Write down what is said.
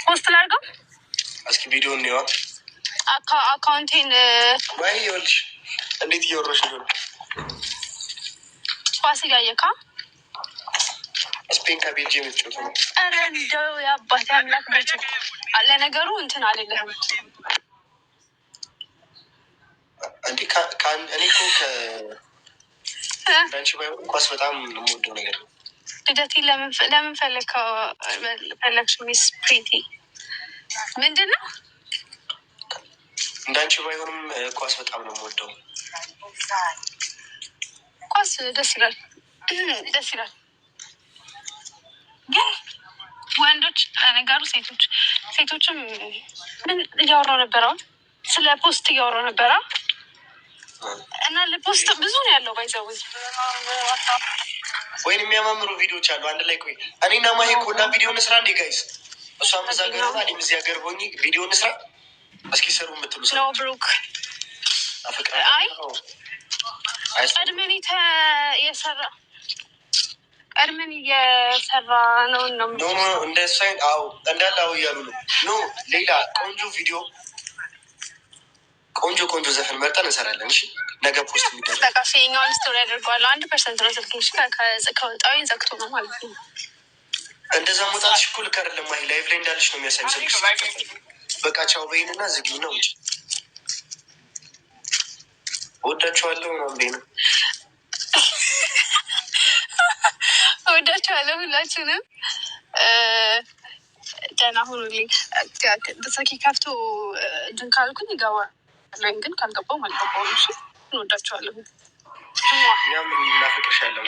ፖስት ላድርገው እስኪ ቪዲዮ ነው አካውንቴን ወይ ይኸውልሽ እንዴት እያወራሽ ነው ኳስ እያየካ ስፔን ከቤልጅየም የምትጫወቱ ነው። ኧረ እንደው የአባቴ አምላክ በጭ ለነገሩ እንትን አልልህም እንዴ እኔ እኮ ከአንቺ ባይሆን ኳስ በጣም የምወደው ነገር ነው። ልደቴ ለምን ፈለግሽ ሚስ ፕሪቲ? ምንድን ነው? እንዳንቺ ባይሆንም ኳስ በጣም ነው የምወደው። ኳስ ደስ ይላል ደስ ይላል። ግን ወንዶች ለነገሩ ሴቶችም ምን እያወራሁ ነበር? አሁን ስለ ፖስት እያወራሁ ነበረ እና ለፖስት ብዙ ነው ያለው ባይዘው ወይም የሚያማምሩ ቪዲዮዎች አሉ አንድ ላይ። ቆይ እኔና ማሄ ኮላ ቪዲዮ እንስራ እንዴ ጋይስ? እሷም እዛ ገርባ እኔም እዚህ ሀገር ሆኜ ቪዲዮ እንስራ እስኪ ሰሩ የምትሉ ነው ብሩክ። አይ ቀድመን እየሰራ ነው እንደ ሳይን አው እንዳለ አው እያሉ ነው። ኖ ሌላ ቆንጆ ዘፈን መርጠን እንሰራለን። እሺ ነገ ፖስት የሚደረግ ተቃፊ የኛውን ስቶሪ ያደርገዋለሁ። 1% ነው ስልክሽ ከወጣዊ ዘግቶ ነው ማለት ነው። እንደዛ መውጣትሽ እኮ ልክ አይደለም። ማሂ ላይቭ ላይ እንዳለሽ ነው የሚያሳይ ስልክሽ። በቃ ቻው በይንና ዝጊ ነው እንጂ ወዳችኋለሁ ነው እንዴ ነው ወዳችኋለሁ ሁላችንም። ደህና ሁኑልኝ። በሰኪ ከፍቶ እንትን ካልኩኝ ይገባል ግን ካልገባው አልገባውም። እሺ እንወዳችኋለሁ። እኛም እናፍቅሻለን።